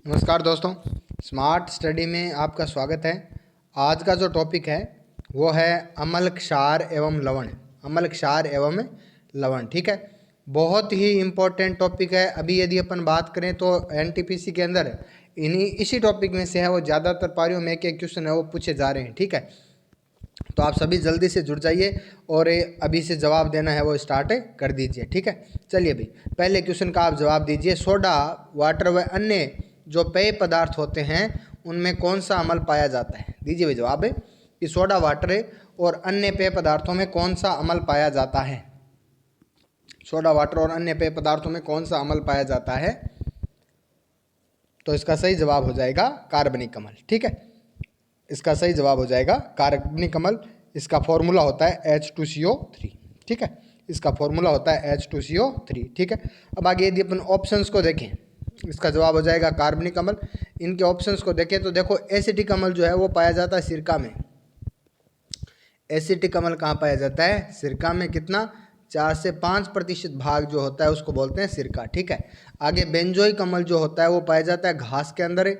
नमस्कार दोस्तों, smart study में आपका स्वागत है। आज का जो टॉपिक है वो है अम्ल क्षार एवं लवण। अम्ल क्षार एवं लवण, ठीक है। बहुत ही इम्पोर्टेंट टॉपिक है। अभी यदि अपन बात करें तो एनटीपीसी के अंदर इसी टॉपिक में से है वो ज़्यादातर पारियों में एक क्वेश्चन है वो पूछे जा रहे हैं, ठीक है। तो आप सभी जल्दी से जुड़ जाइए और अभी से जवाब देना है वो स्टार्ट कर दीजिए, ठीक है। चलिए भाई, पहले क्वेश्चन का आप जवाब दीजिए। सोडा, वाटर व अन्य जो पेय पदार्थ होते हैं उनमें कौन सा अम्ल पाया जाता है? दीजिए भाई जवाब है कि सोडा, वाटर और अन्य पेय पदार्थों में कौन सा अम्ल पाया जाता है। सोडा, वाटर और अन्य पेय पदार्थों में कौन सा अम्ल पाया जाता है? तो इसका सही जवाब हो जाएगा कार्बनिक अम्ल, ठीक है। इसका सही जवाब हो जाएगा कार्बनिक अम्ल। इसका फॉर्मूला होता है H2CO3, ठीक है। इसका फॉर्मूला होता है H2CO3, ठीक है। अब आगे यदि अपन ऑप्शंस को देखें, इसका जवाब हो जाएगा कार्बनिक अम्ल। इनके ऑप्शंस को देखें तो देखो, एसिटिक अम्ल जो है वो पाया जाता है सिरका में। एसिटिक अम्ल कहाँ पाया जाता है? सिरका में। कितना? 4 से 5% भाग जो होता है उसको बोलते हैं सिरका, ठीक है। आगे बेंजोइक अम्ल जो होता है वो पाया जाता है घास के अंदर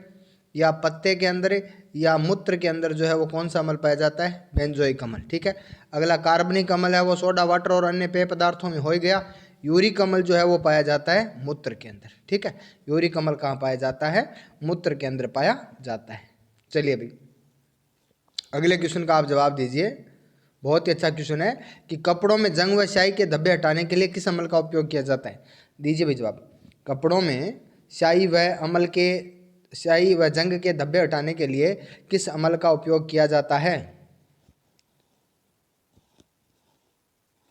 या पत्ते के अंदर या मूत्र के अंदर। जो है वो कौन सा अम्ल पाया जाता है? बेंजोइक अम्ल, ठीक है। अगला कार्बनिक अम्ल है वो सोडा, वाटर और अन्य पेय पदार्थों में हो गया। यूरिक अम्ल जो है वो पाया जाता है मूत्र के अंदर, ठीक है। यूरिक अम्ल कहाँ पाया जाता है? मूत्र के अंदर पाया जाता है। चलिए भाई, अगले क्वेश्चन का आप जवाब दीजिए। बहुत ही अच्छा क्वेश्चन है कि कपड़ों में जंग व स्याही के धब्बे हटाने के लिए किस अम्ल का उपयोग किया जाता है? दीजिए भाई जवाब। कपड़ों में स्याही व जंग के धब्बे हटाने के लिए किस अम्ल का उपयोग किया जाता है?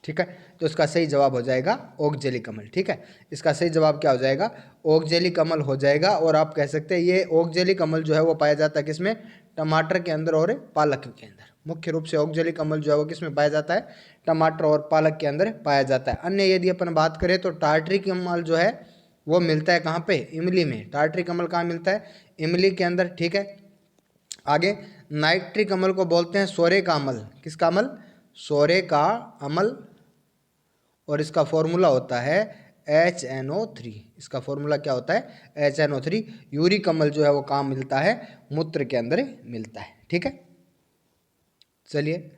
ठीक है, तो इसका सही जवाब हो जाएगा ऑक्जेलिक अम्ल, ठीक है। इसका सही जवाब क्या हो जाएगा? ऑक्जेलिक अम्ल हो जाएगा। और आप कह सकते हैं ये ऑक्जेलिक अम्ल जो है वो पाया जाता है किसमें? टमाटर के अंदर और पालक के अंदर। मुख्य रूप से ऑक्जेलिक अम्ल जो है वो किसमें पाया जाता है? टमाटर और पालक के अंदर पाया जाता है। अन्य यदि अपन बात करें तो टार्टरिक अम्ल जो है वो मिलता है कहाँ पे? इमली में। टार्टरिक अम्ल कहाँ मिलता है? इमली के अंदर, ठीक है। आगे नाइट्रिक अम्ल को बोलते हैं सोरे का अम्ल। किसका अम्ल? सोरे का अम्ल। और इसका फॉर्मूला होता है HNO3। इसका फॉर्मूला क्या होता है? HNO3। यूरिक अम्ल जो है वो कहाँ मिलता है? मूत्र के अंदर मिलता है, ठीक है। चलिए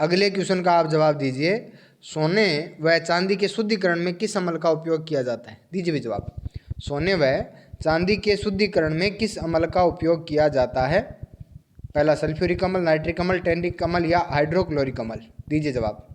अगले क्वेश्चन का आप जवाब दीजिए। सोने व चांदी के शुद्धिकरण में किस अम्ल का उपयोग किया जाता है? दीजिए भी जवाब। सोने व चांदी के शुद्धिकरण में किस अम्ल का उपयोग किया जाता है? पहला सल्फ्यूरिक अम्ल, नाइट्रिक अम्ल, टैनिक अम्ल या हाइड्रोक्लोरिक अम्ल? दीजिए जवाब।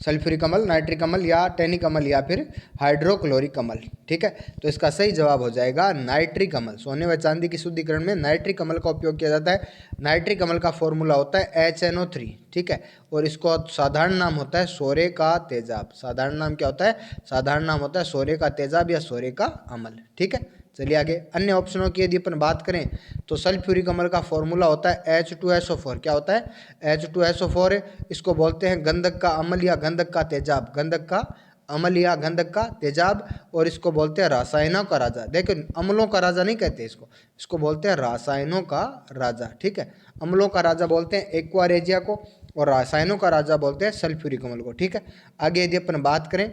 सल्फ्यूरिक अम्ल, नाइट्रिक अम्ल या टैनिक अम्ल या फिर हाइड्रोक्लोरिक अम्ल, ठीक है। तो इसका सही जवाब हो जाएगा नाइट्रिक अम्ल। सोने व चांदी के शुद्धिकरण में नाइट्रिक अम्ल का उपयोग किया जाता है। नाइट्रिक अम्ल का फॉर्मूला होता है HNO3, ठीक है। और इसको साधारण नाम होता है सोरे का तेजाब। साधारण नाम क्या होता है? साधारण नाम होता है सोरे का तेजाब या सोरे का अम्ल, ठीक है। चलिए आगे अन्य ऑप्शनों की यदि अपन बात करें तो सल्फ्यूरिक अम्ल का फॉर्मूला होता है H2SO4। क्या होता है? H2SO4। इसको बोलते हैं गंधक का अम्ल या गंधक का तेजाब। गंधक का अम्ल या गंधक का तेजाब। और इसको बोलते हैं रासायनों का राजा। देखो, अम्लों का राजा नहीं कहते इसको, इसको बोलते हैं रासायनों का राजा, ठीक है। अम्लों का राजा बोलते हैं एक्वा रेजिया को और रासायनों का राजा बोलते हैं सल्फ्यूरिक अम्ल को, ठीक है। आगे यदि अपन बात करें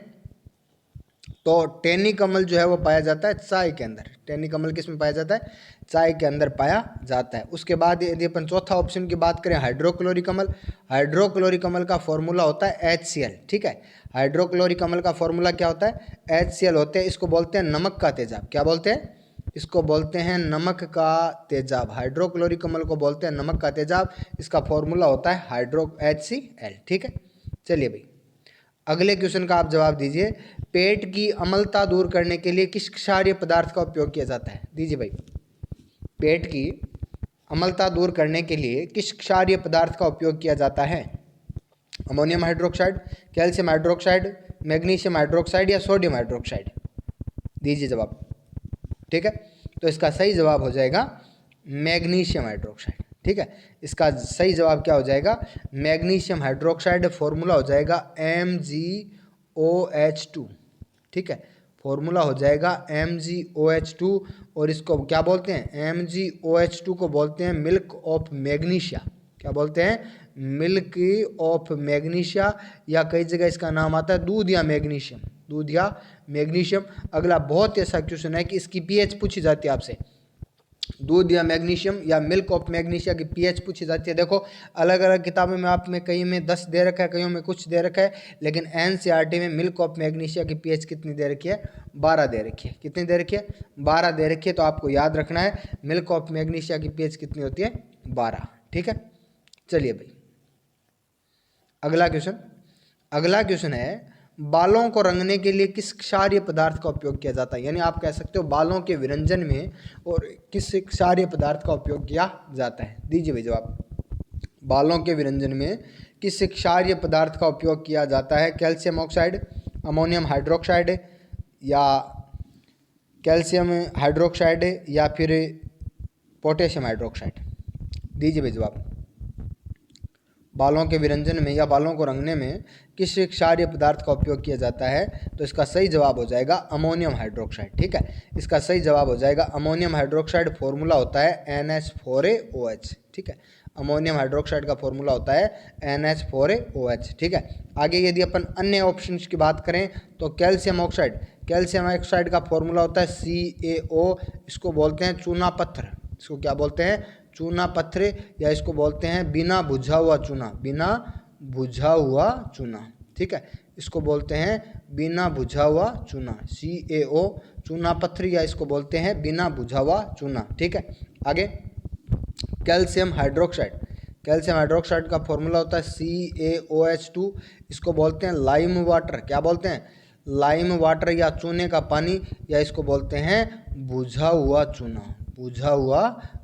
तो टैनिक अम्ल जो है वो पाया जाता है चाय के अंदर। टैनिक अम्ल किस में पाया जाता है? चाय के अंदर पाया जाता है। उसके बाद यदि अपन चौथा ऑप्शन की बात करें हाइड्रोक्लोरिक अम्ल। हाइड्रोक्लोरिक अम्ल का फॉर्मूला होता है HCl, ठीक है। हाइड्रोक्लोरिक अम्ल का फॉर्मूला क्या होता है? HCl होते हैं। इसको बोलते हैं नमक का तेजाब। क्या बोलते हैं? इसको बोलते हैं नमक का तेजाब। हाइड्रोक्लोरिक अम्ल को बोलते हैं नमक का तेजाब। इसका फॉर्मूला होता है HCl, ठीक है। चलिए भाई, अगले क्वेश्चन का आप जवाब दीजिए। पेट की अम्लता दूर करने के लिए किस क्षारीय पदार्थ का उपयोग किया जाता है? दीजिए भाई। पेट की अम्लता दूर करने के लिए किस क्षारीय पदार्थ का उपयोग किया जाता है? Ammonium hydroxide, calcium hydroxide, magnesium hydroxide या सोडियम हाइड्रोक्साइड? दीजिए जवाब, ठीक है। तो इसका सही जवाब हो जाएगा मैग्नीशियम हाइड्रोक्साइड, ठीक है। इसका सही जवाब क्या हो जाएगा? Magnesium hydroxide. फॉर्मूला हो जाएगा MgOH2, ठीक है। फॉर्मूला हो जाएगा MgOH2। और इसको क्या बोलते हैं? MgOH2 को बोलते हैं मिल्क ऑफ मैग्नीशिया। क्या बोलते हैं? Milk of magnesia. या कई जगह इसका नाम आता है दूध या मैग्नीशियम। दूध या मैग्नीशियम। अगला बहुत ही अच्छा क्वेश्चन है कि इसकी पीएच पूछी जाती है आपसे, दूध या मैग्नीशियम या मिल्क ऑफ मैग्नीशिया की पीएच पूछी जाती है। देखो अलग अलग किताबों में आप में कहीं में 10 दे रखा है, कहीं में कुछ दे रखा है, लेकिन एनसीईआरटी में मिल्क ऑफ मैग्नीशिया की पीएच कितनी दे रखी है? 12 दे रखी है। कितनी दे रखी है? 12 दे रखी है। तो आपको याद रखना है मिल्क ऑफ मैग्नीशिया की पीएच कितनी होती है? 12। ठीक है, चलिए भाई अगला क्वेश्चन है बालों को रंगने के लिए किस क्षारीय पदार्थ का उपयोग किया जाता है? यानी आप कह सकते हो बालों के विरंजन में और किस क्षारीय पदार्थ का उपयोग किया जाता है? दीजिए भाई जवाब। बालों के विरंजन में किस क्षारीय पदार्थ का उपयोग किया जाता है? कैल्शियम ऑक्साइड, अमोनियम हाइड्रोक्साइड या कैल्शियम हाइड्रोक्साइड या फिर पोटेशियम हाइड्रोक्साइड? दीजिए भाई जवाब। बालों के विरंजन में या बालों को रंगने में किस क्षारीय पदार्थ का उपयोग किया जाता है? तो इसका सही जवाब हो जाएगा अमोनियम हाइड्रोक्साइड। ठीक है, इसका सही जवाब हो जाएगा अमोनियम हाइड्रोक्साइड। फॉर्मूला होता है NH4aOH। ठीक है, अमोनियम हाइड्रोक्साइड का फॉर्मूला होता है NH4aOH। ठीक है, आगे यदि अपन अन्य ऑप्शंस की बात करें तो कैल्शियम ऑक्साइड का फॉर्मूला होता है CaO। इसको बोलते हैं चूना पत्थर। इसको क्या बोलते हैं? चूना पत्थर, या इसको बोलते हैं बिना बुझा हुआ चूना। ठीक है, इसको बोलते हैं बिना बुझा हुआ चूना, CaO चूना पत्थर, या इसको बोलते हैं बिना बुझा हुआ चूना। ठीक है, आगे कैल्शियम हाइड्रोक्साइड का फॉर्मूला होता है CaOH2। इसको बोलते हैं लाइम वाटर। क्या बोलते हैं? लाइम वाटर या चूने का पानी, या इसको बोलते हैं बुझा हुआ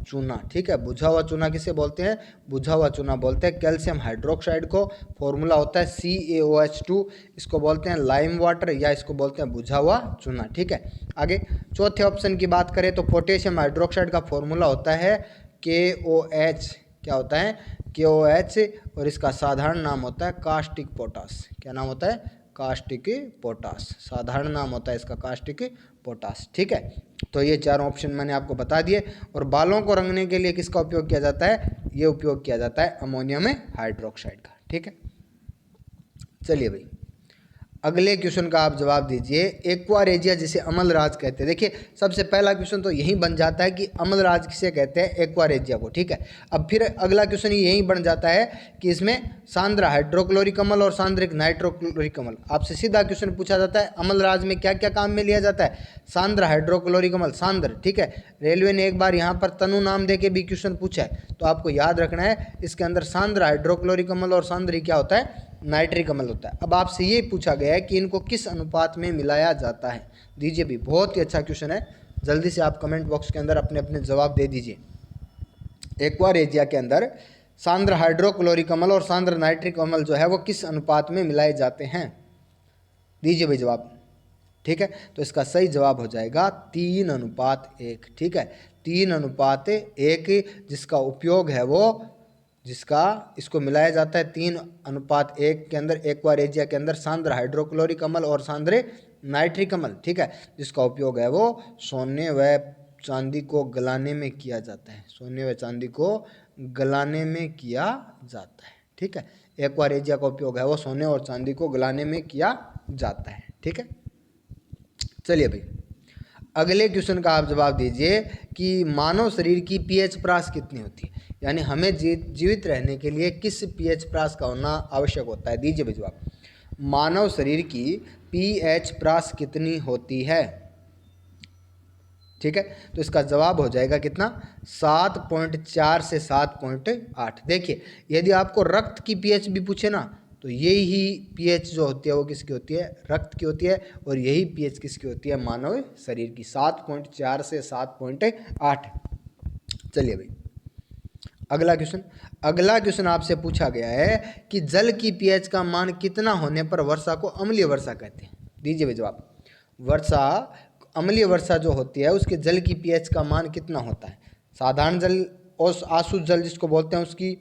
चूना। ठीक है, बुझा हुआ चूना किसे बोलते हैं? बुझा हुआ चूना बोलते हैं कैल्शियम हाइड्रोक्साइड को। फॉर्मूला होता है CaOH2। इसको बोलते हैं लाइम वाटर, या इसको बोलते हैं बुझा हुआ चूना। ठीक है, आगे चौथे ऑप्शन की बात करें तो पोटेशियम हाइड्रोक्साइड का फॉर्मूला होता है KOH। क्या होता है? KOH, और इसका साधारण नाम होता है कास्टिक पोटास। क्या नाम होता है? Caustic potash. साधारण नाम होता है इसका कास्टिक पोटास। ठीक है, तो ये चारों ऑप्शन मैंने आपको बता दिए। और बालों को रंगने के लिए किसका उपयोग किया जाता है? ये उपयोग किया जाता है अमोनियम हाइड्रोक्साइड का। ठीक है, चलिए भाई अगले क्वेश्चन का आप जवाब दीजिए। एक्वारेजिया जिसे अमलराज कहते हैं। देखिए सबसे पहला क्वेश्चन तो यही बन जाता है कि अमलराज किसे कहते हैं? एक्वारेजिया को। ठीक है, अब फिर अगला क्वेश्चन यही बन जाता है कि इसमें सांद्र हाइड्रोक्लोरिक अम्ल और सांद्रिक नाइट्रोक्लोरिक अम्ल। आपसे सीधा क्वेश्चन पूछा जाता है अमलराज में क्या क्या काम में लिया जाता है? सांद्र हाइड्रोक्लोरिक अम्ल, सांद्र। ठीक है, रेलवे ने एक बार यहाँ पर तनु नाम दे के भी क्वेश्चन पूछा है, तो आपको याद रखना है इसके अंदर सांद्र हाइड्रोक्लोरिक अम्ल और सांद्र क्या होता है? नाइट्रिक अम्ल होता है। अब आपसे ये पूछा गया है कि इनको किस अनुपात में मिलाया जाता है? दीजिए भी, बहुत ही अच्छा क्वेश्चन है, जल्दी से आप कमेंट बॉक्स के अंदर अपने अपने जवाब दे दीजिए। एक्वारेजिया के अंदर सांद्र हाइड्रोक्लोरिक अम्ल और सांद्र नाइट्रिक अम्ल जो है वो किस अनुपात में मिलाए जाते हैं? दीजिए भाई जवाब। ठीक है, तो इसका सही जवाब हो जाएगा 3:1। ठीक है, 3:1, जिसका उपयोग है वो इसको मिलाया जाता है 3:1 के अंदर एक्वारेजिया के अंदर सांद्र हाइड्रोक्लोरिक अम्ल और सांद्र नाइट्रिक अम्ल। ठीक है, जिसका उपयोग है वो सोने व चांदी को गलाने में किया जाता है। सोने व चांदी को गलाने में किया जाता है। ठीक है, एक्वारेजिया का उपयोग है वो सोने और चांदी को गलाने में किया जाता है। ठीक है, चलिए भाई अगले क्वेश्चन का आप जवाब दीजिए कि मानव शरीर की पीएच प्रास कितनी होती है? यानी हमें जीवित रहने के लिए किस पीएच प्रास का होना आवश्यक होता है? दीजिए भाई जवाब। मानव शरीर की पीएच प्रास कितनी होती है? ठीक है, तो इसका जवाब हो जाएगा कितना? 7.4 से 7.8। देखिए यदि आपको रक्त की पीएच भी पूछे ना, तो यही पीएच जो होती है वो किसकी होती है? रक्त की होती है। और यही पीएच किसकी होती है? मानव शरीर की, 7.4 से 7.8। चलिए भाई अगला क्वेश्चन आपसे पूछा गया है कि जल की पीएच का मान कितना होने पर वर्षा को अम्लीय वर्षा कहते हैं? दीजिए भाई जवाब। अम्लीय वर्षा जो होती है उसके जल की पीएच का मान कितना होता है? साधारण जल और आशुद्ध जल जिसको बोलते हैं उसकी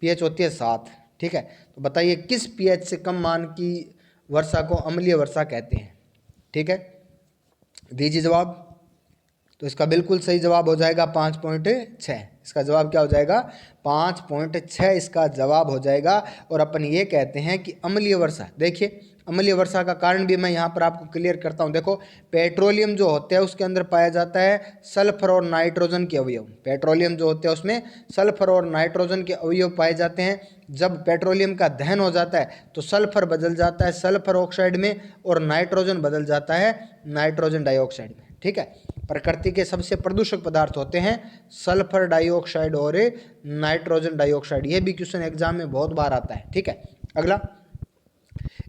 पीएच होती है 7। ठीक है, तो बताइए किस पीएच से कम मान की वर्षा को अम्लीय वर्षा कहते हैं? ठीक है, दीजिए जवाब। तो इसका बिल्कुल सही जवाब हो जाएगा 5.6। इसका जवाब क्या हो जाएगा? 5.6 इसका जवाब हो जाएगा। और अपन ये कहते हैं कि अम्लीय वर्षा, देखिए अम्लीय वर्षा का कारण भी मैं यहाँ पर आपको क्लियर करता हूँ। देखो, पेट्रोलियम जो होता है उसके अंदर पाया जाता है सल्फर और नाइट्रोजन के अवयव। पेट्रोलियम जो होते हैं उसमें सल्फर और नाइट्रोजन के अवयव पाए जाते हैं। जब पेट्रोलियम का दहन हो जाता है तो सल्फर बदल जाता है सल्फर ऑक्साइड में और नाइट्रोजन बदल जाता है नाइट्रोजन डाइऑक्साइड में। ठीक है, प्रकृति के सबसे प्रदूषक पदार्थ होते हैं सल्फर डाइऑक्साइड और नाइट्रोजन डाइऑक्साइड। ये भी क्वेश्चन एग्जाम में बहुत बार आता है। ठीक है, अगला,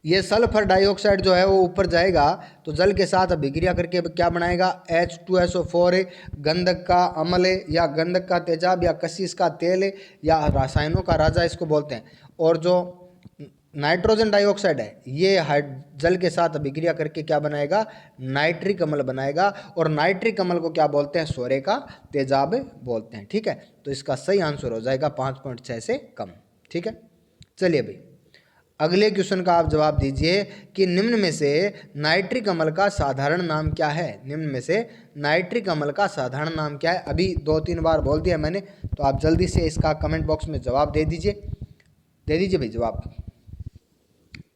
ये सल्फर डाइऑक्साइड जो है वो ऊपर जाएगा तो जल के साथ अभिक्रिया करके क्या बनाएगा, H2SO4 गंधक का अम्ल या गंधक का तेजाब या कशिश का तेल या रसायनों का राजा इसको बोलते हैं। और जो नाइट्रोजन डाइऑक्साइड है ये जल के साथ अभिक्रिया करके क्या बनाएगा, नाइट्रिक अम्ल बनाएगा। और नाइट्रिक अम्ल को क्या बोलते हैं, सोरे का तेजाब बोलते हैं। ठीक है, तो इसका सही आंसर हो जाएगा 5.6 से कम। ठीक है, चलिए भाई अगले क्वेश्चन का आप जवाब दीजिए कि निम्न में से नाइट्रिक अम्ल का साधारण नाम क्या है। निम्न में से नाइट्रिक अम्ल का साधारण नाम क्या है। अभी 2-3 बार बोल दिया मैंने, तो आप जल्दी से इसका कमेंट बॉक्स में जवाब दे दीजिए भाई जवाब।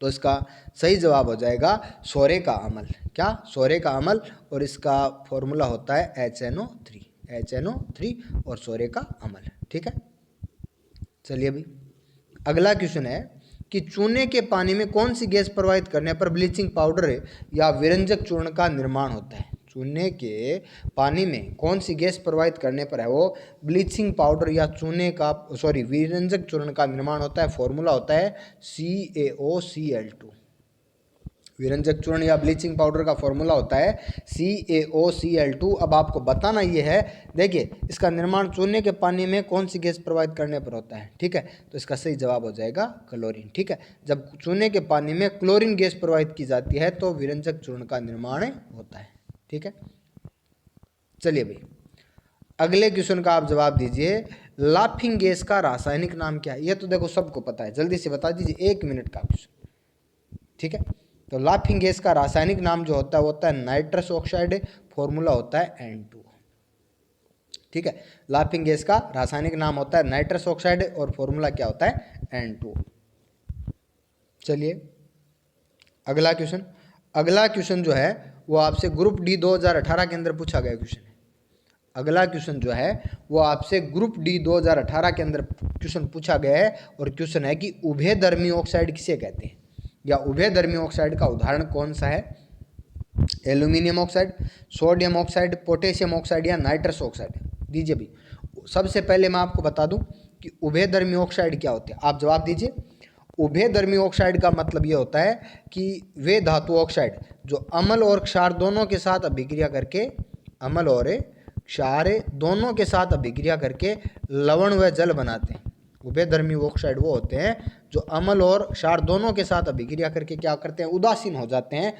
तो इसका सही जवाब हो जाएगा सोरे का अम्ल। क्या, सोरे का अम्ल, और इसका फॉर्मूला होता है HNO3 और सोरे का अम्ल। ठीक है, चलिए भाई अगला क्वेश्चन है कि चूने के पानी में कौन सी गैस प्रवाहित करने पर ब्लीचिंग पाउडर या विरंजक चूर्ण का निर्माण होता है। चूने के पानी में कौन सी गैस प्रवाहित करने पर है वो ब्लीचिंग पाउडर या विरंजक चूर्ण का निर्माण होता है। फॉर्मूला होता है CaOCl2। विरंजक चूर्ण या ब्लीचिंग पाउडर का फॉर्मूला होता है CaOCl2। अब आपको बताना ये है, देखिए इसका निर्माण चूने के पानी में कौन सी गैस प्रवाहित करने पर होता है। ठीक है, तो इसका सही जवाब हो जाएगा क्लोरीन। ठीक है, जब चूने के पानी में क्लोरीन गैस प्रवाहित की जाती है तो विरंजक चूर्ण का निर्माण होता है। ठीक है, चलिए भाई अगले क्वेश्चन का आप जवाब दीजिए, लाफिंग गैस का रासायनिक नाम क्या है। ये तो देखो सबको पता है, जल्दी से बता दीजिए, 1 मिनट का क्वेश्चन। ठीक है, तो लाफिंग गैस का रासायनिक नाम जो होता है वो होता है नाइट्रस ऑक्साइड, फॉर्मूला होता है N2। ठीक है, लाफिंग गैस का रासायनिक नाम होता है नाइट्रस ऑक्साइड और फॉर्मूला क्या होता है N2। चलिए अगला क्वेश्चन जो है वो आपसे ग्रुप डी 2018 के अंदर पूछा गया क्वेश्चन है। अगला क्वेश्चन जो है वो आपसे ग्रुप डी 2018 के अंदर क्वेश्चन पूछा गया है और क्वेश्चन है कि उभयधर्मी ऑक्साइड किसे कहते हैं, या उभयधर्मी ऑक्साइड का उदाहरण कौन सा है। Aluminium oxide, sodium oxide, potassium oxide या नाइट्रस ऑक्साइड। दीजिए भी, सबसे पहले मैं आपको बता दूं कि उभयधर्मी ऑक्साइड क्या होते हैं। आप जवाब दीजिए। उभयधर्मी ऑक्साइड का मतलब ये होता है कि वे धातु ऑक्साइड जो अम्ल और क्षार दोनों के साथ अभिक्रिया करके, अम्ल और क्षार दोनों के साथ अभिक्रिया करके लवण व जल बनाते हैं। उभयधर्मी ऑक्साइड वो होते हैं जो अम्ल और क्षार दोनों के साथ अभिक्रिया करके क्या करते हैं, उदासीन हो जाते हैं,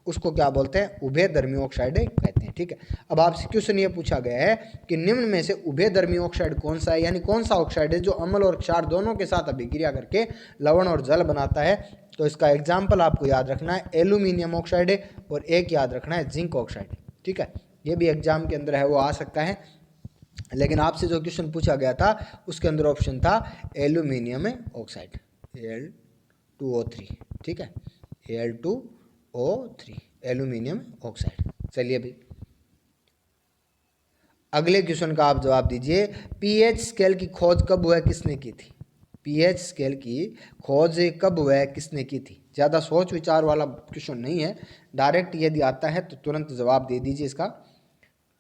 उसको क्या बोलते हैं, उभयधर्मी ऑक्साइड कहते हैं। ठीक है, अब आपसे क्वेश्चन ये पूछा गया है कि निम्न में से उभयधर्मी ऑक्साइड कौन सा है, यानी कौन सा ऑक्साइड है जो अम्ल और क्षार दोनों के साथ अभिक्रिया करके लवण और जल बनाता है। तो इसका एग्जाम्पल आपको याद रखना है एल्यूमिनियम ऑक्साइड और एक याद रखना है जिंक ऑक्साइड। ठीक है, ये भी एग्जाम के अंदर है वो आ सकता है, लेकिन आपसे जो क्वेश्चन पूछा गया था उसके अंदर ऑप्शन था एल्यूमिनियम ऑक्साइड Al2O3। ठीक है, Al2O3 एल्यूमिनियम ऑक्साइड। चलिए भाई अगले क्वेश्चन का आप जवाब दीजिए, पीएच स्केल की खोज कब व किसने की थी। पीएच स्केल की खोज कब व किसने की थी। ज़्यादा सोच विचार वाला क्वेश्चन नहीं है, डायरेक्ट यदि आता है तो तुरंत जवाब दे दीजिए इसका।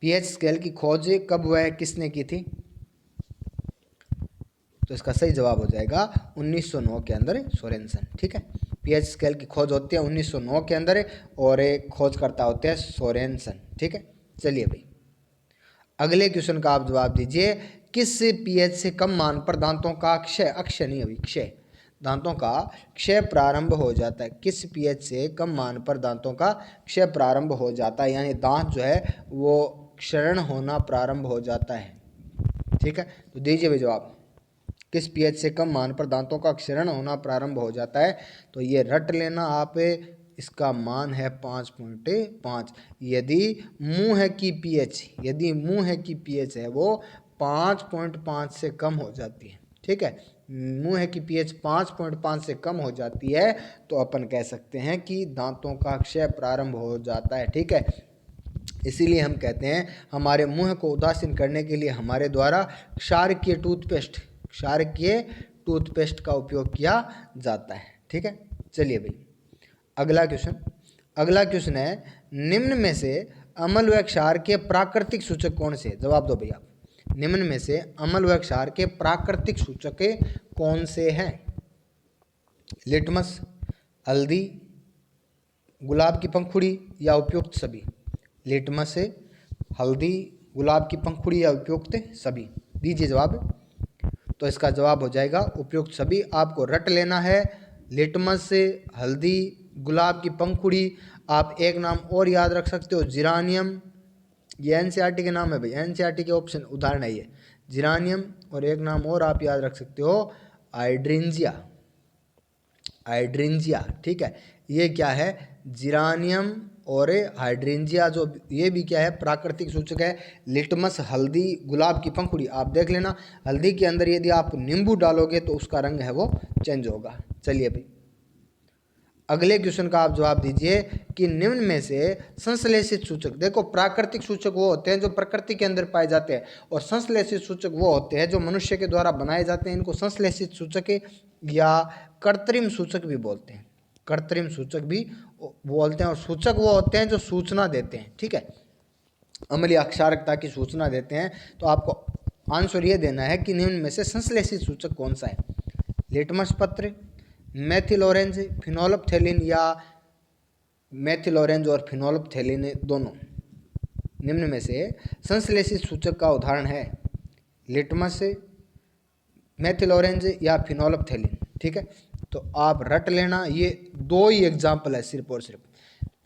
पीएच स्केल की खोज कब व किसने की थी, तो इसका सही जवाब हो जाएगा 1909 के अंदर सोरेनसन। ठीक है, पीएच स्केल की खोज होती है 1909 के अंदर और एक खोजकर्ता होते हैं सोरेनसन। ठीक है, चलिए भाई अगले क्वेश्चन का आप जवाब दीजिए, किस पीएच से कम मान पर दांतों का क्षय दांतों का क्षय प्रारंभ हो जाता है। किस पीएच से कम मान पर दांतों का क्षय प्रारंभ हो जाता है, यानी दांत जो है वो क्षरण होना प्रारंभ हो जाता है। ठीक है, तो दीजिए भाई जवाब, किस पीएच से कम मान पर दांतों का क्षरण होना प्रारंभ हो जाता है। तो ये रट लेना आप, इसका मान है 5.5। यदि मुंह की पीएच है वो 5.5 से कम हो जाती है। ठीक है, मुंह की पीएच 5.5 से कम हो जाती है तो अपन कह सकते हैं कि दांतों का क्षय प्रारंभ हो जाता है। ठीक है, इसीलिए हम कहते हैं हमारे मुंह को उदासीन करने के लिए हमारे द्वारा क्षारकीय टूथपेस्ट का उपयोग किया जाता है। ठीक है, चलिए भाई अगला क्वेश्चन है, निम्न में से अम्ल व क्षार के प्राकृतिक सूचक कौन से? जवाब दो भैया। निम्न में से अम्ल व क्षार के प्राकृतिक सूचक कौन से हैं? लिटमस, हल्दी, गुलाब की पंखुड़ी या उपयुक्त सभी? लिटमस, हल्दी, गुलाब की पंखुड़ी या उपयुक्त सभी? दीजिए जवाब। तो इसका जवाब हो जाएगा उपयुक्त सभी। आपको रट लेना है, लिटमस, हल्दी, गुलाब की पंखुड़ी। आप एक नाम और याद रख सकते हो, जिरानियम। ये एनसीईआरटी के नाम है भाई, एनसीईआरटी के ऑप्शन उदाहरण है ये, जिरानियम। और एक नाम और आप याद रख सकते हो, हाइड्रेंजिया। ठीक है, ये क्या है? जिरानियम और हाइड्रेंजिया, जो ये भी क्या है? प्राकृतिक सूचक है। लिटमस, हल्दी, गुलाब की पंखुड़ी। आप देख लेना, हल्दी के अंदर यदि आप नींबू डालोगे तो उसका रंग है वो चेंज होगा। चलिए भाई अगले क्वेश्चन का आप जवाब दीजिए कि निम्न में से संश्लेषित सूचक, देखो प्राकृतिक सूचक वो होते हैं जो प्रकृति के अंदर पाए जाते हैं, और संश्लेषित सूचक वो होते हैं जो मनुष्य के द्वारा बनाए जाते हैं। इनको संश्लेषित सूचक या कृत्रिम सूचक भी बोलते हैं। कृत्रिम सूचक भी बोलते हैं, और सूचक वो होते हैं जो सूचना देते हैं। ठीक है, अम्लीय अक्षारकता की सूचना देते हैं। तो आपको आंसर ये देना है कि निम्न में से संश्लेषित सूचक कौन सा है? लिटमस पत्र, मेथिल ऑरेंज, फिनोल्फथैलिन या मेथिल ऑरेंज और फिनोल्फथैलिन दोनों? निम्न में से संश्लेषित सूचक का उदाहरण है लिटमस, मेथिल ऑरेंज या फिनोल्फथैलिन। ठीक है, तो आप रट लेना, ये दो ही एग्जाम्पल है सिर्फ और सिर्फ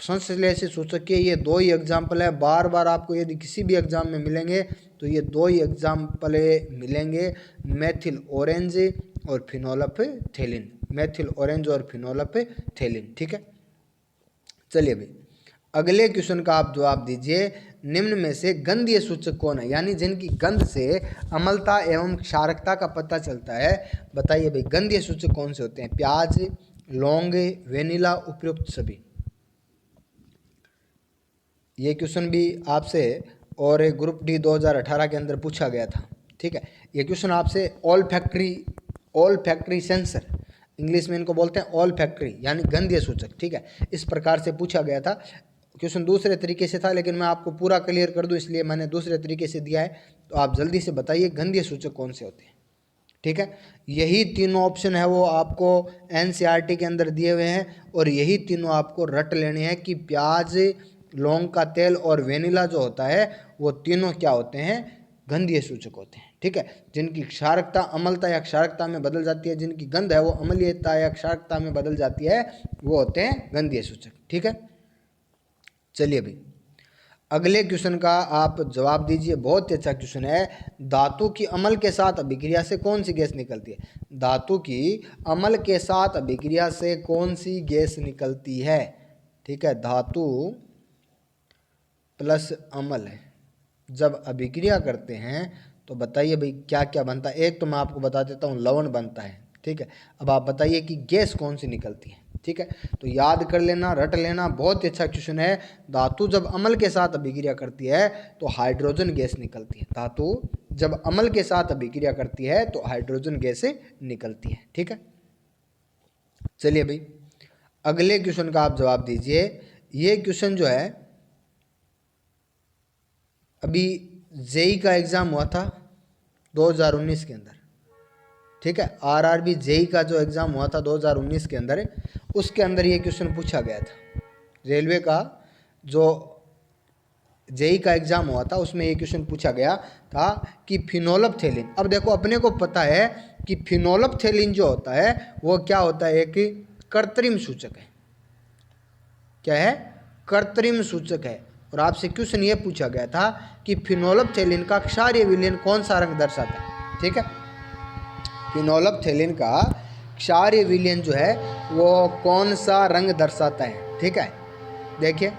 संश्लेषित सूचक के, ये दो ही एग्जाम्पल है। बार बार आपको यदि किसी भी एग्जाम में मिलेंगे तो ये दो ही एग्जाम्पल मिलेंगे, मेथिल ऑरेंज और फिनोल्फथैलिन। मेथिल ऑरेंज और फिनोल्फथैलिन। ठीक है, चलिए भाई अगले क्वेश्चन का आप जवाब दीजिए। निम्न में से गंधीय सूचक कौन है? यानी जिनकी गंध से अम्लता एवं क्षारकता का पता चलता है। बताइए भाई गंधीय सूचक कौन से होते हैं? प्याज, लौंग, वेनिला, उपयुक्त सभी? ये क्वेश्चन भी आपसे और ग्रुप डी 2018 के अंदर पूछा गया था। ठीक है, ये क्वेश्चन आपसे ऑल फैक्ट्री सेंसर, इंग्लिश में इनको बोलते हैं ऑल फैक्ट्री, यानी गंधीय सूचक। ठीक है, इस प्रकार से पूछा गया था। क्वेश्चन दूसरे तरीके से था, लेकिन मैं आपको पूरा क्लियर कर दूं इसलिए मैंने दूसरे तरीके से दिया है। तो आप जल्दी से बताइए गंधीय सूचक कौन से होते हैं? ठीक है, यही तीनों ऑप्शन है वो आपको एनसीईआरटी के अंदर दिए हुए हैं, और यही तीनों आपको रट लेने हैं कि प्याज, लौंग का तेल और वेनिला जो होता है वो तीनों क्या होते हैं? गंधीय सूचक होते हैं। ठीक है, जिनकी क्षारकता अम्लता या क्षारकता में बदल जाती है, जिनकी गंध है वो अम्लीयता या क्षारकता में बदल जाती है, वो होते हैं गंधीय सूचक। ठीक है, चलिए भाई अगले क्वेश्चन का आप जवाब दीजिए। बहुत ही अच्छा क्वेश्चन है। धातु की अम्ल के साथ अभिक्रिया से कौन सी गैस निकलती है? धातु की अम्ल के साथ अभिक्रिया से कौन सी गैस निकलती है? ठीक है, धातु प्लस अम्ल है जब अभिक्रिया करते हैं तो बताइए भाई क्या क्या बनता है? एक तो मैं आपको बता देता हूँ, लवण बनता है। ठीक है, अब आप बताइए कि गैस कौन सी निकलती है? ठीक है, तो याद कर लेना, रट लेना, बहुत ही अच्छा क्वेश्चन है। धातु जब अम्ल के साथ अभिक्रिया करती है तो हाइड्रोजन गैस निकलती है। धातु जब अम्ल के साथ अभिक्रिया करती है तो हाइड्रोजन गैस निकलती है। ठीक है, चलिए भाई अगले क्वेश्चन का आप जवाब दीजिए। ये क्वेश्चन जो है अभी जेई का एग्ज़ाम हुआ था 2019 के अंदर। ठीक है, आरआरबी जेई का जो एग्ज़ाम हुआ था 2019 के अंदर, उसके अंदर ये क्वेश्चन पूछा गया था। रेलवे का जो जेई का एग्ज़ाम हुआ था उसमें ये क्वेश्चन पूछा गया था कि फिनोल्फथैलिन, अब देखो अपने को पता है कि फिनोल्फथैलिन जो होता है वो क्या होता है? एक कृत्रिम सूचक है। क्या है? कृत्रिम सूचक है। और आपसे क्वेश्चन ये पूछा गया था कि फिनोल्फथैलिन का क्षारीय विलयन कौन सा रंग दर्शाता है? ठीक है, फिनोल्फथैलिन का क्षारीय विलयन जो है वो कौन सा रंग दर्शाता है? ठीक है, देखिए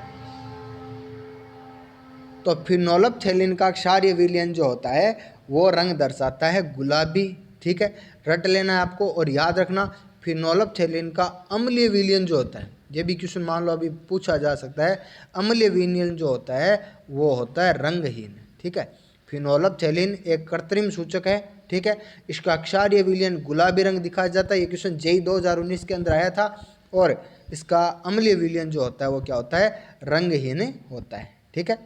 तो फिनोल्फथैलिन का क्षारीय विलयन जो होता है वो रंग दर्शाता है गुलाबी, ठीक है, रट लेना है आपको और याद रखना फिनोल्फ्थेलिन का अम्लीय विलयन जो होता है, ये भी क्वेश्चन मान लो अभी पूछा जा सकता है, अम्लीय विलयन जो होता है वो होता है रंगहीन। ठीक है, फिनोल्फ्थेलिन एक कृत्रिम सूचक है। ठीक है, इसका क्षारीय विलयन गुलाबी रंग दिखाया जाता है। ये क्वेश्चन जेई 2019 के अंदर आया था। और इसका अम्लीय विलयन जो होता है वो क्या होता है, रंगहीन होता है। ठीक है,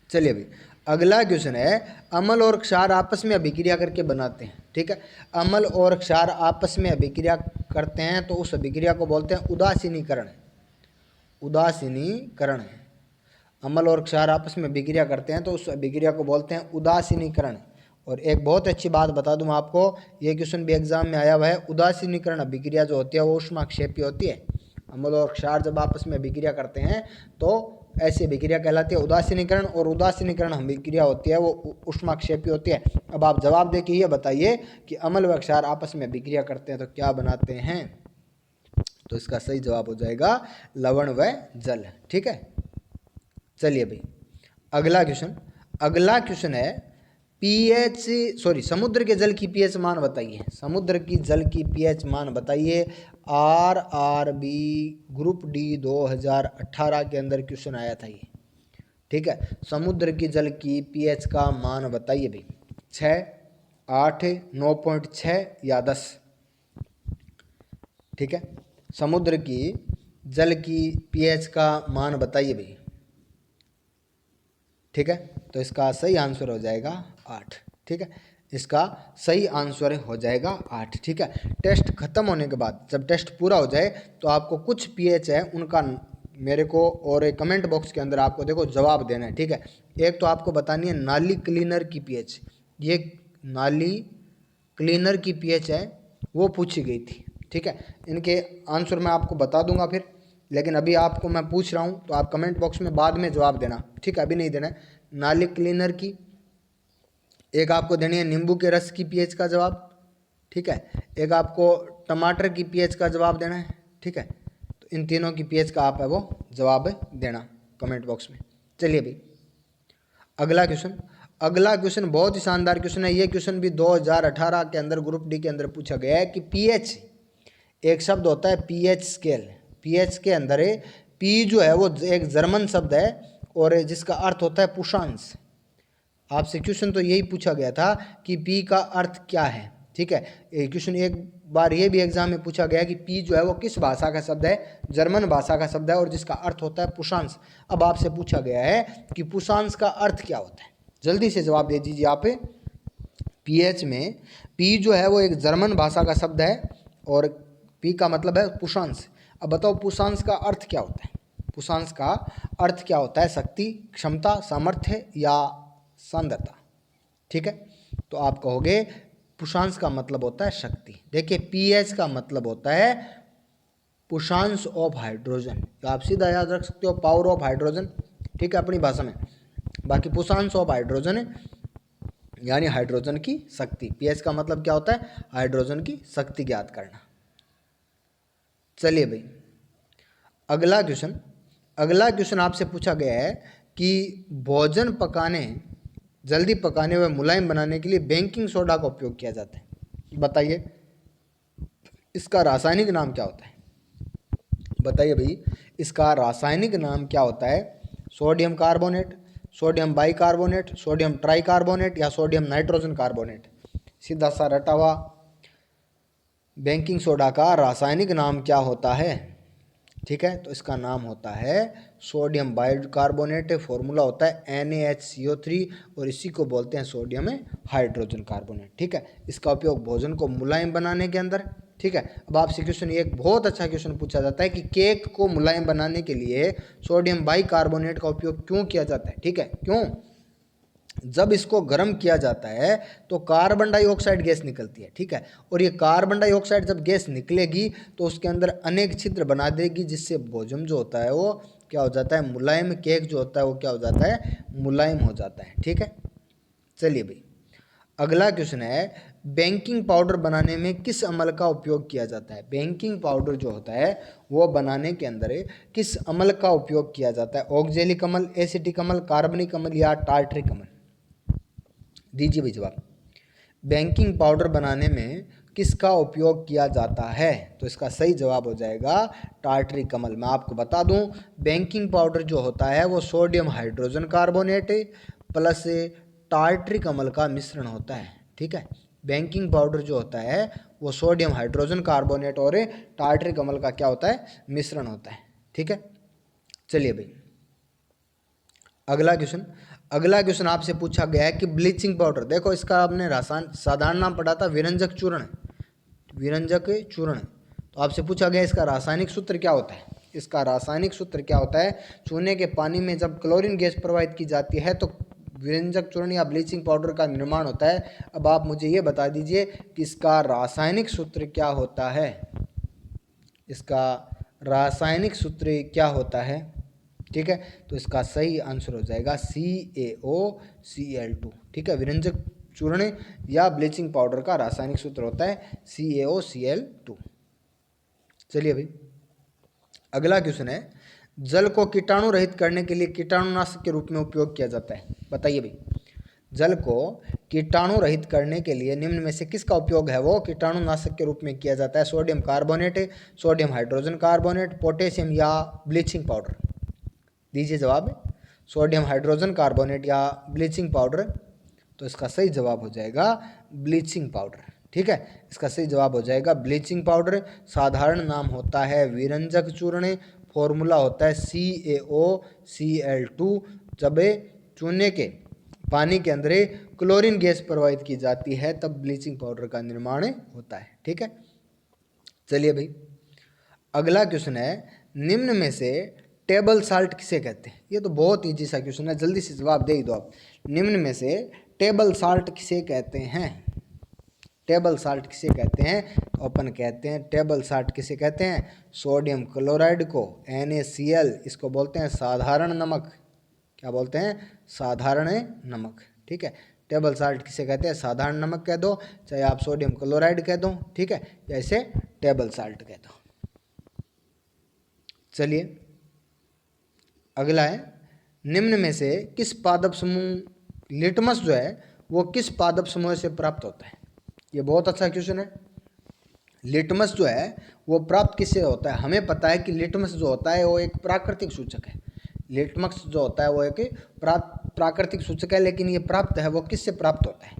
चलिए अभी अगला क्वेश्चन है, अम्ल और क्षार आपस में अभिक्रिया करके बनाते हैं। ठीक है, अम्ल और क्षार आपस में अभिक्रिया करते हैं तो उस अभिक्रिया को बोलते हैं उदासीनीकरण। उदासीनीकरण है, अम्ल और क्षार आपस में अभिक्रिया करते हैं तो उस अभिक्रिया को बोलते हैं उदासीनीकरण। और एक बहुत अच्छी बात बता दूं आपको, ये क्वेश्चन भी एग्जाम में आया हुआ है, उदासीनीकरण अभिक्रिया जो होती है वो ऊष्माक्षेपी होती है। अम्ल और क्षार जब आपस में अभिक्रिया करते हैं तो ऐसी अभिक्रिया कहलाती है उदासीनीकरण, और उदासीनीकरण अभिक्रिया होती है वो ऊष्माक्षेपी होती है। अब आप जवाब दे के ये बताइए कि अम्ल व क्षार आपस में अभिक्रिया करते हैं तो क्या बनाते हैं, तो इसका सही जवाब हो जाएगा लवण व जल। ठीक है, चलिए भाई अगला क्वेश्चन है समुद्र के जल की पीएच मान बताइए। समुद्र की जल की पीएच मान बताइए। आरआरबी ग्रुप डी 2018 के अंदर क्वेश्चन आया था ये। ठीक है, समुद्र की जल की पीएच का मान बताइए भाई, 6, 8, 9.6 या 10। ठीक है, समुद्र की जल की पीएच का मान बताइए भाई। ठीक है, तो इसका सही आंसर हो जाएगा 8। ठीक है, इसका सही आंसर हो जाएगा 8। ठीक है, टेस्ट खत्म होने के बाद जब टेस्ट पूरा हो जाए तो आपको कुछ पीएच है उनका मेरे को और कमेंट बॉक्स के अंदर आपको देखो जवाब देना है। ठीक है, एक तो आपको बतानी है नाली क्लीनर की पीएच, ये नाली क्लीनर की पीएच है वो पूछी गई थी। ठीक है, इनके आंसर मैं आपको बता दूंगा फिर, लेकिन अभी आपको मैं पूछ रहा हूँ तो आप कमेंट बॉक्स में बाद में जवाब देना। ठीक है, अभी नहीं देना है। नाली क्लीनर की एक आपको देनी है नींबू के रस की पीएच का जवाब। ठीक है, एक आपको टमाटर की पीएच का जवाब देना है। ठीक है, तो इन तीनों की पीएच का आप है वो जवाब देना कमेंट बॉक्स में। चलिए भाई अगला क्वेश्चन बहुत ही शानदार क्वेश्चन है। ये क्वेश्चन भी 2018 के अंदर ग्रुप डी के अंदर पूछा गया है कि पीएच एक शब्द होता है पीएच स्केल। पीएच के अंदर पी जो है वो एक जर्मन शब्द है और जिसका अर्थ होता है पुशांश। आपसे क्वेश्चन तो यही पूछा गया था कि पी का अर्थ क्या है। ठीक है, क्वेश्चन एक बार ये भी एग्जाम में पूछा गया कि पी जो है वो किस भाषा का शब्द है, जर्मन भाषा का शब्द है और जिसका अर्थ होता है पुशांश। अब आपसे पूछा गया है कि पुशांश का अर्थ क्या होता है, जल्दी से जवाब दे दीजिए आप। पीएच में पी जो है वो एक जर्मन भाषा का शब्द है और पी का मतलब है पुशांश। अब बताओ पुशांश का अर्थ क्या होता है। पुशांश का अर्थ क्या होता है, शक्ति, क्षमता, सामर्थ्य या सांद्रता। ठीक है, तो आप कहोगे पुशांश का मतलब होता है शक्ति। देखिए पीएच का मतलब होता है पुशांश ऑफ हाइड्रोजन, तो आप सीधा याद रख सकते हो पावर ऑफ हाइड्रोजन। ठीक है, अपनी भाषा में। बाकी पुशांश ऑफ हाइड्रोजन है यानी हाइड्रोजन की शक्ति। पीएच का मतलब क्या होता है, हाइड्रोजन की शक्ति ज्ञात करना। चलिए भाई अगला क्वेश्चन आपसे पूछा गया है कि भोजन पकाने, जल्दी पकाने व मुलायम बनाने के लिए बेकिंग सोडा का उपयोग किया जाता है। बताइए इसका रासायनिक नाम क्या होता है। बताइए भाई इसका रासायनिक नाम क्या होता है। Sodium carbonate, sodium bicarbonate, sodium tricarbonate या सोडियम नाइट्रोजन कार्बोनेट। सीधा सा रटा हुआ बेकिंग सोडा का रासायनिक नाम क्या होता है। ठीक है, तो इसका नाम होता है सोडियम बाइकार्बोनेट। फॉर्मूला होता है NaHCO3 और इसी को बोलते हैं सोडियम हाइड्रोजन कार्बोनेट। ठीक है, इसका उपयोग भोजन को मुलायम बनाने के अंदर। ठीक है, अब आपसे क्वेश्चन एक बहुत अच्छा क्वेश्चन पूछा जाता है कि केक को मुलायम बनाने के लिए सोडियम बाइकार्बोनेट का उपयोग क्यों किया जाता है। ठीक है, क्यों, जब इसको गर्म किया जाता है तो कार्बन डाइऑक्साइड गैस निकलती है। ठीक है, और ये कार्बन डाइऑक्साइड जब गैस निकलेगी तो उसके अंदर अनेक छिद्र बना देगी जिससे भोजन जो होता है वो क्या हो जाता है, मुलायम। केक जो होता है वो क्या हो जाता है, मुलायम हो जाता है। ठीक है, चलिए भाई अगला क्वेश्चन है बेकिंग पाउडर बनाने में किस अम्ल का उपयोग किया जाता है। बेकिंग पाउडर जो होता है वो बनाने के अंदर किस अम्ल का उपयोग किया जाता है। ऑक्जेलिक अम्ल, एसिटिक अम्ल, कार्बनिक अम्ल या टार्टरिक अम्ल। दीजिए भाई जवाब। बेकिंग पाउडर बनाने में किसका उपयोग किया जाता है? तो इसका सही जवाब हो जाएगा टार्टरिक अम्ल। मैं आपको बता दूं, बेकिंग पाउडर जो होता है वो sodium hydrogen carbonate plus tartaric अम्ल का मिश्रण होता है। ठीक है, बेकिंग पाउडर जो होता है वो सोडियम हाइड्रोजन कार्बोनेट और टार्टरिक अम्ल का क्या होता है? मिश्रण होता है। ठीक है, चलिए भाई अगला क्वेश्चन आपसे पूछा गया है कि ब्लीचिंग पाउडर, देखो इसका आपने रासायन साधारण नाम पढ़ा था विरंजक चूर्ण, विरंजक चूर्ण। तो आपसे पूछा गया इसका रासायनिक सूत्र क्या होता है? इसका रासायनिक सूत्र क्या होता है? चूने के पानी में जब क्लोरीन गैस प्रवाहित की जाती है तो विरंजक चूर्ण या ब्लीचिंग पाउडर का निर्माण होता है। अब आप मुझे ये बता दीजिए कि इसका रासायनिक सूत्र क्या होता है? इसका रासायनिक सूत्र क्या होता है? ठीक है, तो इसका सही आंसर हो जाएगा CaOCl2। ठीक है, विरंजक चूर्ण या ब्लीचिंग पाउडर का रासायनिक सूत्र होता है CaOCl2। चलिए भाई अगला क्वेश्चन है, जल को कीटाणु रहित करने के लिए कीटाणुनाशक के रूप में उपयोग किया जाता है। बताइए भाई, जल को कीटाणु रहित करने के लिए निम्न में से किसका उपयोग है वो कीटाणुनाशक के रूप में किया जाता है? Sodium carbonate, sodium hydrogen carbonate, potassium या ब्लीचिंग पाउडर? दीजिए जवाब, सोडियम हाइड्रोजन कार्बोनेट या ब्लीचिंग पाउडर? तो इसका सही जवाब हो जाएगा ब्लीचिंग पाउडर। ठीक है, इसका सही जवाब हो जाएगा ब्लीचिंग पाउडर। साधारण नाम होता है विरंजक चूर्ण, फॉर्मूला होता है CaOCl2। जब चूने के पानी के अंदर क्लोरीन गैस प्रवाहित की जाती है तब ब्लीचिंग पाउडर का निर्माण होता है। ठीक है, चलिए भाई अगला क्वेश्चन है, निम्न में से टेबल साल्ट किसे कहते हैं? ये तो बहुत ईजी सा क्वेश्चन है, जल्दी से जवाब दे ही दो आप। निम्न में से टेबल साल्ट किसे कहते हैं? टेबल साल्ट किसे कहते हैं? तो अपन कहते हैं टेबल साल्ट किसे कहते हैं? सोडियम क्लोराइड को NaCl, इसको बोलते हैं साधारण नमक। क्या बोलते हैं? साधारण नमक। ठीक है, टेबल साल्ट किसे कहते हैं? साधारण नमक कह दो, चाहे आप सोडियम क्लोराइड कह दो। ठीक है, या इसे टेबल साल्ट कह दो। चलिए अगला है, निम्न में से किस पादप समूह लिटमस जो है वो किस पादप समूह से प्राप्त होता है? ये बहुत अच्छा क्वेश्चन है। लिटमस जो है वो प्राप्त किससे होता है? हमें पता है कि लिटमस जो होता है वो एक प्राकृतिक सूचक है। लिटमस जो होता है वो एक प्राकृतिक सूचक है, लेकिन ये प्राप्त है वो किससे प्राप्त होता है?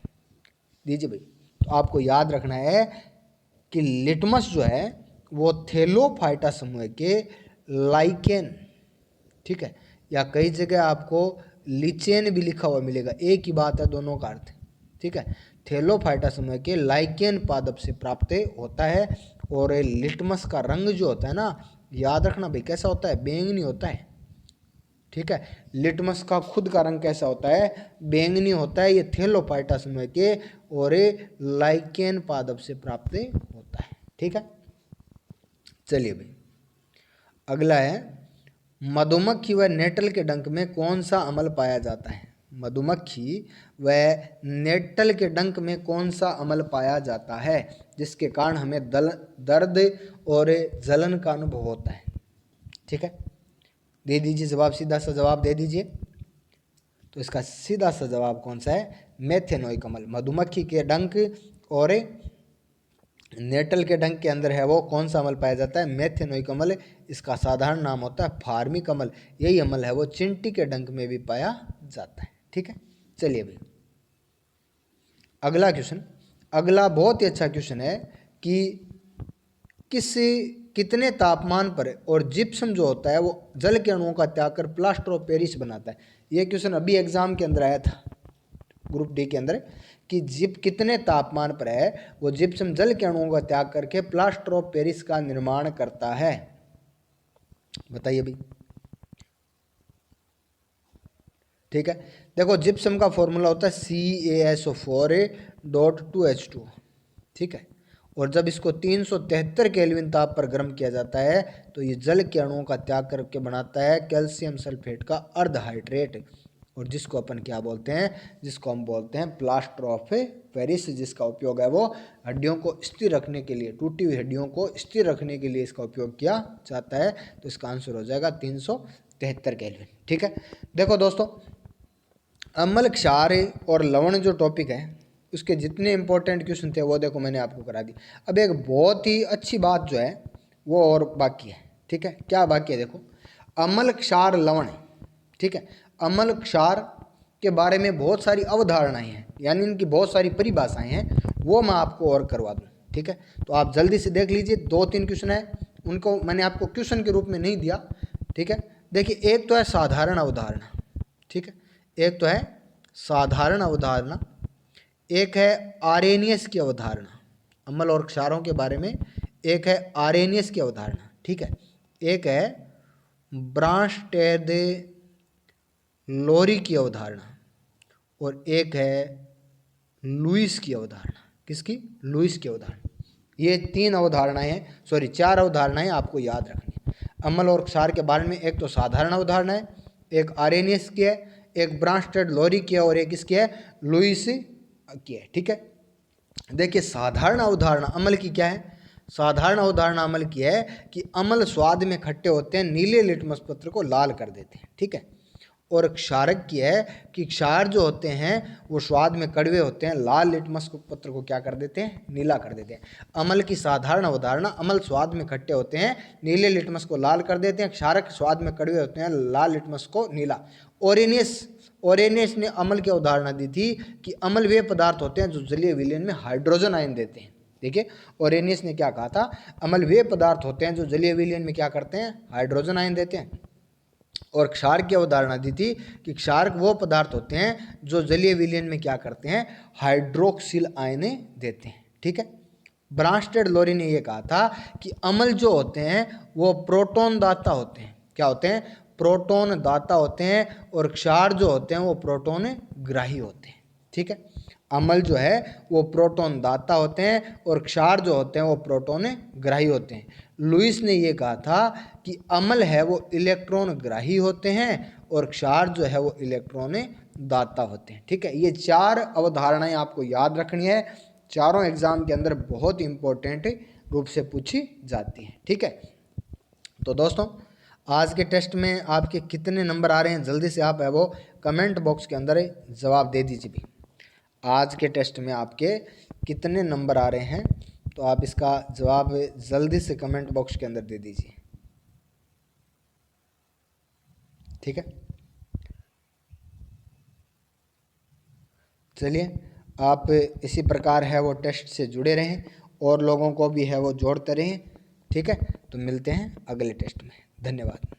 दीजिए भाई, तो आपको याद रखना है कि लिटमस जो है वो थैलोफाइटा समूह के लाइकेन, ठीक है, या कई जगह आपको लिचेन भी लिखा हुआ मिलेगा, एक ही बात है दोनों का अर्थ। ठीक है, थैलोफाइटा समूह के लाइकेन पादप से प्राप्त होता है। और लिटमस का रंग जो होता है ना, याद रखना भाई कैसा होता है? बैंगनी होता है। ठीक है, लिटमस का खुद का रंग कैसा होता है? बैंगनी होता है। ये थैलोफाइटा समूह के और लाइकेन पादप से प्राप्त होता है। ठीक है, चलिए भाई अगला है, मधुमक्खी व नेटल के डंक में कौन सा अम्ल पाया जाता है? मधुमक्खी व नेटल के डंक में कौन सा अम्ल पाया जाता है जिसके कारण हमें दर्द और जलन का अनुभव होता है? ठीक है, दे दीजिए जवाब, सीधा सा जवाब दे दीजिए। तो इसका सीधा सा जवाब कौन सा है? मेथेनोइक अम्ल। मधुमक्खी के डंक और नेटल के डंक के अंदर है वो कौन सा अम्ल पाया जाता है? मेथेनोइक अम्ल। इसका साधारण नाम होता है फार्मिक अम्ल। यही अम्ल है वो चींटी के डंक में भी पाया जाता है। ठीक है, चलिए भाई अगला क्वेश्चन, अगला बहुत ही अच्छा क्वेश्चन है कि कितने तापमान पर और जिप्सम जो होता है वो जल के अणुओं का त्याग कर प्लास्टर ऑफ पेरिस बनाता है? ये क्वेश्चन अभी एग्जाम के अंदर आया था ग्रुप डी के अंदर कि कितने तापमान पर है वो जिप्सम जल के अणुओं का त्याग करके प्लास्टर ऑफ पेरिस का निर्माण करता है? बताइए भाई। ठीक है, देखो जिप्सम का फॉर्मूला होता है CaSO4 .2H2। ठीक है, और जब इसको 373 केल्विन ताप पर गर्म किया जाता है तो ये जल के अणुओं का त्याग करके बनाता है कैल्शियम सल्फेट का अर्धहाइड्रेट, और जिसको अपन क्या बोलते हैं? जिसको हम बोलते हैं प्लास्टर ऑफ पेरिस, जिसका उपयोग है वो हड्डियों को स्थिर रखने के लिए, टूटी हुई हड्डियों को स्थिर रखने के लिए इसका उपयोग किया जाता है। तो इसका आंसर हो जाएगा 373 केल्विन। ठीक है, देखो दोस्तों अम्ल, क्षार और लवण जो टॉपिक है उसके जितने इंपॉर्टेंट क्वेश्चन थे वो देखो मैंने आपको करा दी। अब एक बहुत ही अच्छी बात जो है वो और बाकी है, ठीक है। क्या बाकी है देखो, अम्ल क्षार लवण, ठीक है। अम्ल क्षार के बारे में बहुत सारी अवधारणाएं हैं, यानी इनकी बहुत सारी परिभाषाएं हैं, वो मैं आपको और करवा दूँ, ठीक है। तो आप जल्दी से देख लीजिए, 2-3 क्वेश्चन है, उनको मैंने आपको क्वेश्चन के रूप में नहीं दिया, ठीक है। देखिए एक तो है साधारण अवधारणा, ठीक है, एक तो है साधारण अवधारणा, एक है आरेनियस की अवधारणा, अम्ल और क्षारों के बारे में एक है आरेनियस की अवधारणा, ठीक है, एक है ब्रांस्टेड लोरी की अवधारणा, और एक है लुईस की अवधारणा। किसकी? लुईस की अवधारणा। ये 3 अवधारणाएं हैं, सॉरी 4 अवधारणाएं आपको याद रखनी है अम्ल और क्षार के बारे में। एक तो साधारण अवधारणा है, एक आरेनियस की है, एक ब्रांस्टेड लोरी की है, और एक इसकी है लुईस की है, ठीक है। देखिए साधारण अवधारणा अम्ल की क्या है? साधारण अवधारणा अम्ल की है कि अम्ल स्वाद में खट्टे होते हैं, नीले लिटमस पत्र को लाल कर देते हैं, ठीक है। और क्षारक की है कि क्षार जो होते हैं वो स्वाद में कड़वे होते हैं, लाल लिटमस पत्र को क्या कर देते हैं? नीला कर देते हैं। अम्ल की साधारण अवधारणा, अम्ल स्वाद में खट्टे होते हैं, नीले लिटमस को लाल कर देते हैं, क्षारक स्वाद में कड़वे होते हैं, लाल लिटमस को नीला। ओरेनियस ने अम्ल की अवधारणा दी थी कि अम्ल वे पदार्थ होते हैं जो जलीय विलयन में हाइड्रोजन आयन देते हैं। देखिए ओरेनियस ने क्या कहा था? अम्ल वे पदार्थ होते हैं जो जलीय विलयन में क्या करते हैं? हाइड्रोजन आयन देते हैं। और क्षार की अवधारणा दी थी कि क्षारक वो पदार्थ होते हैं जो जलीय विलयन में क्या करते हैं? हाइड्रोक्सिल आयने देते हैं, ठीक है। ब्रांस्टेड लोरी ने यह कहा था कि अम्ल जो होते हैं वो प्रोटॉन दाता होते हैं। क्या होते हैं? प्रोटॉन दाता होते हैं। और क्षार जो होते हैं वो प्रोटॉन ग्राही होते हैं, ठीक है। अम्ल जो है वो प्रोटॉन दाता होते हैं और क्षार जो होते हैं वो प्रोटॉन ग्राही होते हैं। लुईस ने ये कहा था कि अम्ल है वो इलेक्ट्रॉन ग्राही होते हैं और क्षार जो है वो इलेक्ट्रॉन दाता होते हैं, ठीक है। ये 4 अवधारणाएं आपको याद रखनी है, चारों एग्जाम के अंदर बहुत इंपॉर्टेंट रूप से पूछी जाती हैं, ठीक है। तो दोस्तों आज के टेस्ट में आपके कितने नंबर आ रहे हैं, जल्दी से आप है वो कमेंट बॉक्स के अंदर जवाब दे दीजिए भी। आज के टेस्ट में आपके कितने नंबर आ रहे हैं, तो आप इसका जवाब जल्दी से कमेंट बॉक्स के अंदर दे दीजिए, ठीक है। चलिए आप इसी प्रकार है वो टेस्ट से जुड़े रहें और लोगों को भी है वो जोड़ते रहें, ठीक है। तो मिलते हैं अगले टेस्ट में, धन्यवाद।